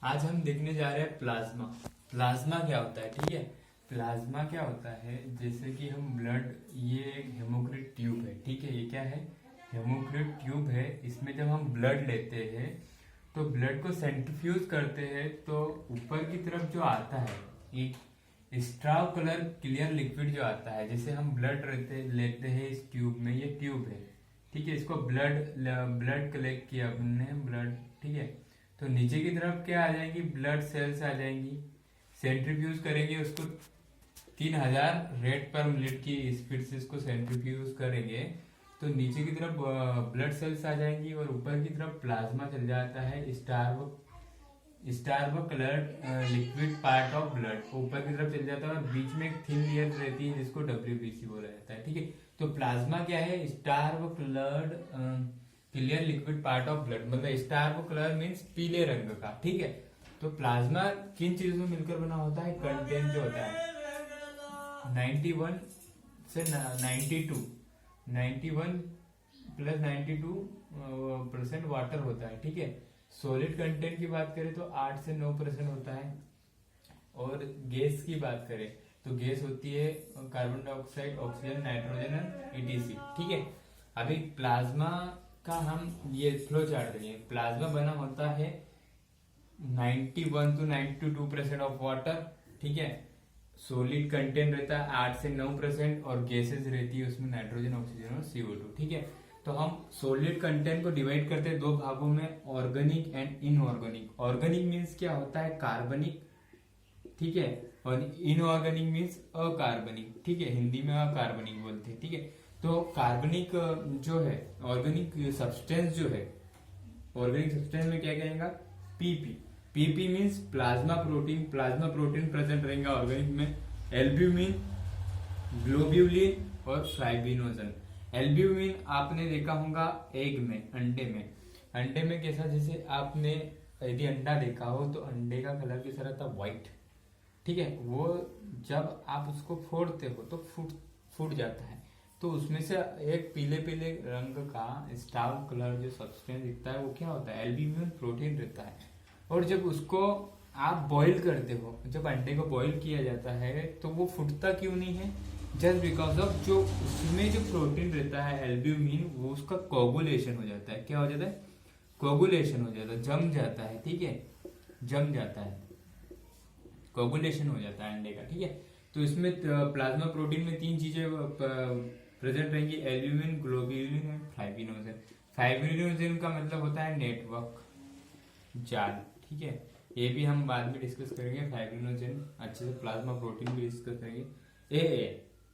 आज हम देखने जा रहे हैं प्लाज्मा। प्लाज्मा क्या होता है, ठीक है। प्लाज्मा क्या होता है, जैसे कि हम ब्लड, ये एक हेमोक्रिट ट्यूब है, ठीक है। ये क्या है, हेमोक्रिट ट्यूब है। इसमें जब हम ब्लड लेते हैं तो ब्लड को सेंट्रीफ्यूज करते हैं तो ऊपर की तरफ जो आता है एक स्ट्राव कलर क्लियर लिक्विड जो आता है, जैसे हम ब्लड लेते हैं इस ट्यूब में, ये ट्यूब है, ठीक है। इसको ब्लड ब्लड कलेक्ट किया हमने, ब्लड, ठीक है। तो नीचे की तरफ क्या आ जाएंगी, ब्लड सेल्स आ जाएंगी। सेंट्रीफ्यूज करेंगे उसको 3000 रेट पर मिनट की स्पीड से इसको सेंट्रीफ्यूज करेंगे तो नीचे की तरफ ब्लड सेल्स आ जाएंगी और ऊपर की तरफ प्लाज्मा चल जाता है, star coloured liquid part of blood ऊपर की तरफ चल जाता है और बीच में एक थिन लेयर रहती है जिसको डब्ल्यूबीसी बोला जाता है, ठीक है। तो प्लाज्मा क्या है, star coloured clear liquid part of blood, मतलब स्टार कलर मीन्स पीले रंग का, ठीक है। तो प्लाज्मा किन चीजों में मिलकर बना होता है, कंटेंट जो होता है 91 से 92, 91 प्लस 92% वाटर होता है, ठीक है। सॉलिड कंटेंट की बात करें तो 8 से 9% होता है। और गैस की बात करें तो गैस होती है carbon dioxide, oxygen, nitrogen, etc, ठीक है। अभी प्लाज्मा का हम ये फ्लो चार्ट देंगे। प्लाज्मा बना होता है 91 to 92% ऑफ वाटर, ठीक है। सॉलिड कंटेंट रहता है 8 से 9% और गैसेस रहती है उसमें नाइट्रोजन, ऑक्सीजन और CO2, ठीक है। तो हम सॉलिड कंटेंट को डिवाइड करते हैं दो भागों में, organic and inorganic. Organic means क्या होता है, कार्बनिक, ठीक है। और इनऑर्गेनिक मीन्स अकार्बनिक, ठीक है। हिंदी में अकार्बनिक बोलते हैं, ठीक है। तो कार्बनिक जो है, ऑर्गेनिक सब्सटेंस जो है, ऑर्गेनिक सब्सटेंस में क्या कहेगा, PP. PP means plasma protein, plasma protein present रहेगा ऑर्गेनिक में। एल्ब्यूमिन, ग्लोब्यूलिन और फाइब्रिनोजन। एल्ब्यूमिन आपने देखा होगा एग में, अंडे में। अंडे में कैसा, जैसे आपने यदि अंडा देखा हो तो अंडे का कलर किस तरह था, व्हाइट, ठीक है। वो जब आप उसको फोड़ते हो तो फूट जाता है, तो उसमें से एक पीले पीले रंग का स्टाव कलर जो सब्सटेंस दिखता है वो क्या होता है, एल्ब्यूमिन प्रोटीन रहता है। और जब उसको आप बॉईल करते हो, जब अंडे को बॉईल किया जाता है तो वो फूटता क्यों नहीं है, जस्ट बिकॉज ऑफ जो उसमें जो प्रोटीन रहता है एल्ब्यूमिन, वो उसका कोगुलेशन हो जाता है। क्या हो जाता है, कोगुलेशन हो जाता है, जम जाता है, ठीक है, जम जाता है, कोगुलेशन हो जाता है अंडे का, ठीक है। तो इसमें प्लाज्मा प्रोटीन में तीन चीजें प्रेजेंट रहेंगी, albumin, globulin and fibrinogen. Fibrinogen का मतलब होता है नेटवर्क, जाल, ठीक है। ये भी हम बाद में डिस्कस करेंगे, फाइब्रिनोजन अच्छे से, प्लाज्मा प्रोटीन भी डिस्कस करेंगे।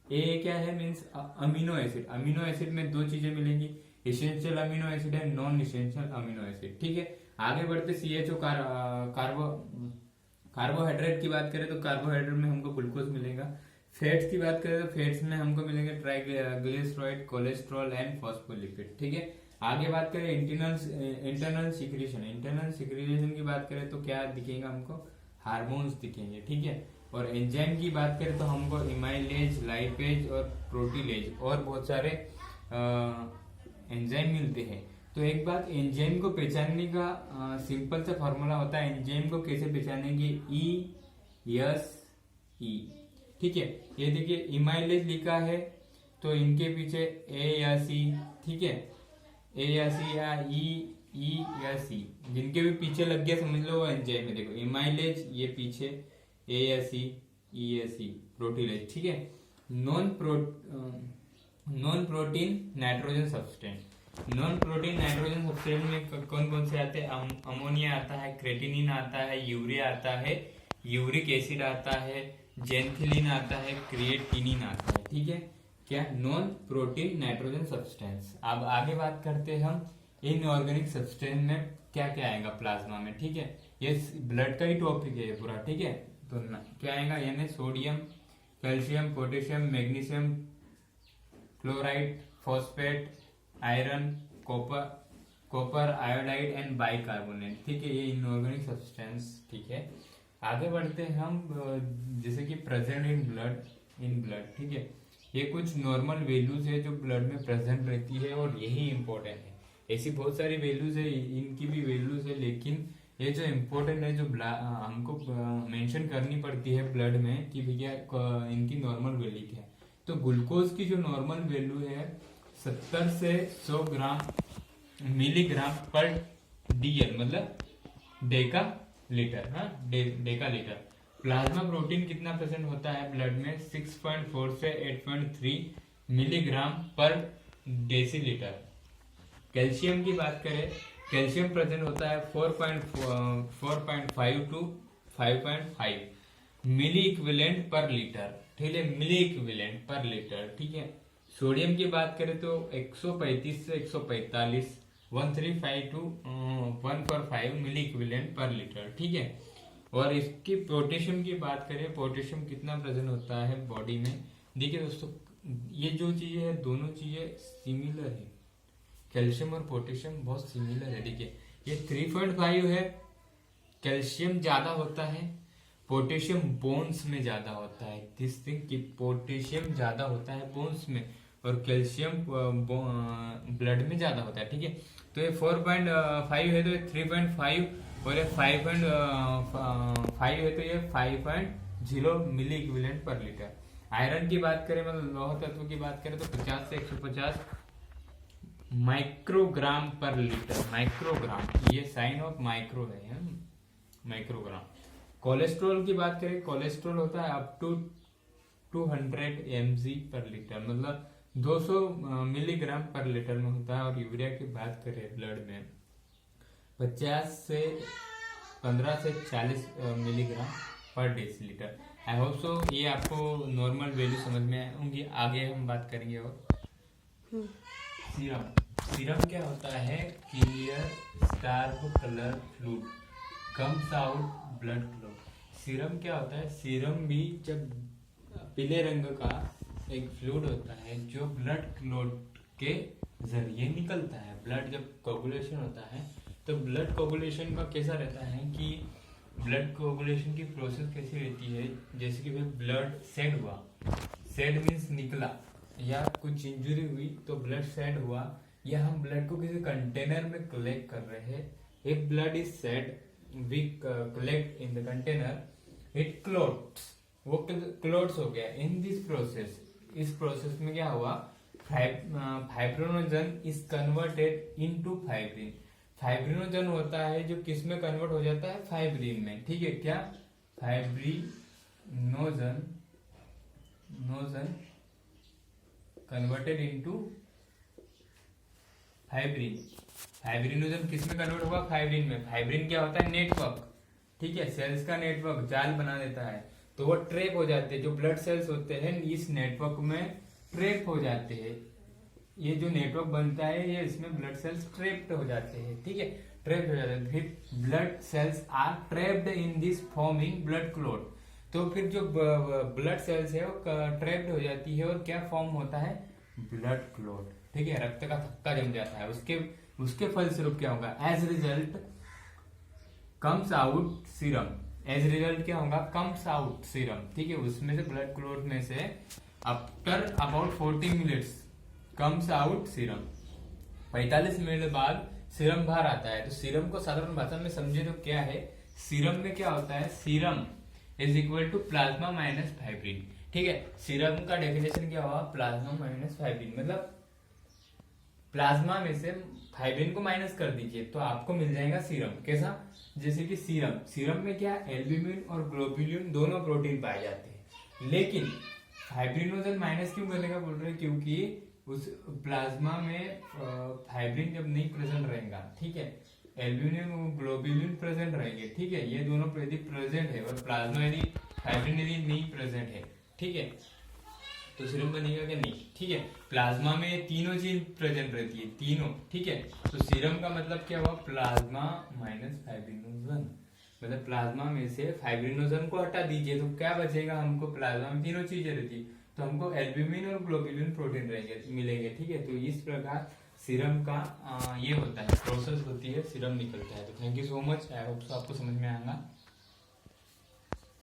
ए क्या है, means amino acid. Amino acid में दो चीजें मिलेंगी, essential amino acid and non essential amino acid, ठीक है। आगे बढ़ते CHO कार्बोहाइड्रेट की बात करें तो कार्बोहाइड्रेट में हमको ग्लूकोज मिलेगा। फैट्स की बात करें तो फैट्स में हमको मिलेंगे ट्राइग्लिसराइड, कोलेस्ट्रॉल एंड फॉस्फोलिपिड, ठीक है। आगे बात करें इंटरनल सिक्रीशन। इंटरनल सिक्रीशन की बात करें तो क्या दिखेगा हमको, हार्मोन्स दिखेंगे, ठीक है। और एंजाइम की बात करें तो हमको इमाइलेज, लाइपेज और प्रोटीलेज और बहुत सारे एंजाइम मिलते हैं। तो एक बात, एंजाइम को पहचानने का सिंपल सा फॉर्मूला होता है। एंजाइम को कैसे पहचानेंगे, ESE, ठीक है। ये देखिए इमाइलेज लिखा है तो इनके पीछे A या C, ठीक है, A या C या E या C, जिनके भी पीछे लग गया समझ लो वो एंजाइम है। देखो इमाइलेज, ये पीछे A या C, E या C, प्रोटीलेज, ठीक है। Non protein nitrogen substance. Non protein nitrogen substance में कौन कौन से आते हैं, अमोनिया आता है, क्रेटिनिन आता है, यूरिया आता है, यूरिक एसिड आता है, जेंथिलिन आता है, क्रिएटिनिन आता है, ठीक है। क्या, नॉन प्रोटीन नाइट्रोजन सब्सटेंस। अब आगे बात करते हैं हम इनऑर्गेनिक सब्सटेंस में क्या क्या आएगा प्लाज्मा में, ठीक है। ये ब्लड का ही टॉपिक है पूरा, ठीक है। तो क्या आएगा, यानी sodium, calcium, potassium, magnesium, chloride, phosphate, iron, copper, iodide and bicarbonate, ठीक है। ये इनऑर्गेनिक सब्सटेंस, ठीक है। आगे बढ़ते हैं हम, जैसे कि प्रेजेंट इन ब्लड, ठीक है। ये कुछ नॉर्मल वैल्यूज है जो ब्लड में प्रेजेंट रहती है और यही इंपॉर्टेंट है। ऐसी बहुत सारी वैल्यूज है, इनकी भी वैल्यूज है, लेकिन ये जो इम्पोर्टेंट है, जो हमको मेंशन करनी पड़ती है ब्लड में कि भैया इनकी नॉर्मल वैल्यू क्या है। तो ग्लूकोज की जो नॉर्मल वैल्यू है 70 से 100 ग्राम मिलीग्राम पर डीएल, मतलब डेका लीटर। हाँ, डेका लीटर। प्लाज्मा प्रोटीन कितना प्रेजेंट होता है ब्लड में? 6.4 से 8.3 मिलीग्राम पर डेसीलीटर। कैल्शियम की बात करें, कैल्शियम प्रेजेंट होता है 4.5 to 5.5 milli equivalent per litre. ठीक है, मिली इक्विवेलेंट पर लीटर। ठीक है। सोडियम की बात करें तो 135 से 145 135 to 145 milli equivalent per litre. ठीक है। और इसकी पोटेशियम की बात करें, पोटेशियम कितना प्रेजेंट होता है बॉडी में? देखिए दोस्तों, ये जो चीजें है दोनों चीजें सिमिलर है, कैल्शियम और पोटेशियम बहुत सिमिलर है। देखिए ये 3.5 है, कैल्शियम ज्यादा होता है, पोटेशियम बोन्स में ज्यादा होता है। दिस थिंग कि पोटेशियम ज्यादा होता है बोन्स में और कैल्शियम ब्लड में ज्यादा होता है। ठीक है। तो ये 4.5 है तो ये 3.5 और ये 5.5 है तो ये 5.0 मिली इक्विवेलेंट पर लीटर। आयरन की बात करें, मतलब लौह तत्व की बात करें तो 50 से 150 माइक्रोग्राम पर लीटर। माइक्रोग्राम, ये साइन ऑफ माइक्रो है, माइक्रोग्राम। कोलेस्ट्रॉल की बात करें, कोलेस्ट्रॉल होता है अप टू 200 mg पर लीटर, मतलब 200 मिलीग्राम पर लीटर में होता है। और यूरिया की बात करें ब्लड में 15 से 40 मिलीग्राम पर डेसीलीटर। आई होप सो ये आपको नॉर्मल वैल्यू समझ में आएंगी। आगे हम बात करेंगे। और सीरम, सीरम क्या होता है? Clear starve colour fluid comes out blood flow. Serum क्या होता है? सीरम भी जब पीले रंग का एक फ्लूइड होता है जो ब्लड क्लॉट के जरिए निकलता है। ब्लड जब कोगुलेशन होता है तो ब्लड कोगुलेशन का कैसा रहता है कि ब्लड कोगुलेशन की प्रोसेस कैसी रहती है, जैसे कि भाई ब्लड सेड हुआ, सेड मीन्स निकला, या कुछ इंजरी हुई तो ब्लड सेड हुआ, या हम ब्लड को किसी कंटेनर में कलेक्ट कर रहे हैं। If blood is said we collect in the container, it clots, वो क्लोट्स हो गया। इन दिस प्रोसेस, इस प्रोसेस में क्या हुआ? Fibrinogen is converted into fibrin. Fibrinogen होता है जो किस में कन्वर्ट हो जाता है? फाइब्रिन में। ठीक है। क्या? Fibrinogen converted into fibrin. Fibrinogen किस में कन्वर्ट होगा? फाइब्रिन में। फाइब्रिन क्या होता है? नेटवर्क। ठीक है, सेल्स का नेटवर्क जाल बना देता है, तो वो ट्रैप हो जाते हैं। जो ब्लड सेल्स होते हैं इस नेटवर्क में ट्रैप हो जाते हैं। ये जो नेटवर्क बनता है ये इसमें ब्लड सेल्स ट्रैप्ड हो जाते हैं। ठीक है, ट्रैप्ड हो जाते हैं। फिर blood cells are trapped in this forming blood clot. तो फिर जो ब्लड सेल्स है वो ट्रैप्ड हो जाती है और क्या फॉर्म होता है? Blood clot. ठीक है, रक्त का थक्का जम जाता है। उसके फलस्वरूप क्या होगा? As result comes out serum. As result क्या होगा? Comes out serum. ठीक है, उसमें से ब्लड क्लॉट में से after about 40 minutes comes out serum. 45 minute बाद सीरम बाहर आता है। तो सीरम को साधारण भाषा में समझे तो क्या है? सीरम में क्या होता है? Serum is equal to plasma minus fibrin. ठीक है, सीरम का डेफिनेशन क्या हुआ? प्लाज्मा माइनस फाइब्रिन, मतलब प्लाज्मा में से फाइब्रिन को माइनस कर दीजिए तो आपको मिल जाएगा सीरम। कैसा? जैसे कि सीरम में क्या? एल्ब्यूमिन और ग्लोब्यूलिन दोनों प्रोटीन पाए जाते हैं। लेकिन फाइब्रिनोजन माइनस क्यों करने का बोल रहे हैं? क्योंकि उस प्लाज्मा में फाइब्रिन जब नहीं प्रेजेंट रहेगा, ठीक है, एल्ब्यूमिन और ग्लोब्यूलिन प्रेजेंट रहेंगे। ठीक है, ये दोनों यदि प्रेजेंट है और प्लाज्मा यदि फाइब्रिन यदि नहीं प्रेजेंट है, ठीक है, तो सीरम बनेगा क्या? नहीं। ठीक है, प्लाज्मा में तीनों चीज प्रेजेंट रहती है, तीनों। ठीक है, तो सीरम का मतलब क्या हुआ? Plasma minus fibrinogen. मतलब प्लाज्मा में से फाइब्रिनोजन को हटा दीजिए तो क्या बचेगा हमको? प्लाज्मा में तीनों चीजें रहती है तो हमको एल्ब्यूमिन और ग्लोब्यूलिन प्रोटीन रहेंगे, मिलेंगे। ठीक है, तो इस प्रकार सीरम का ये होता है, प्रोसेस होती है, सीरम निकलता है। तो thank you so much, I hope so आपको समझ में आएगा।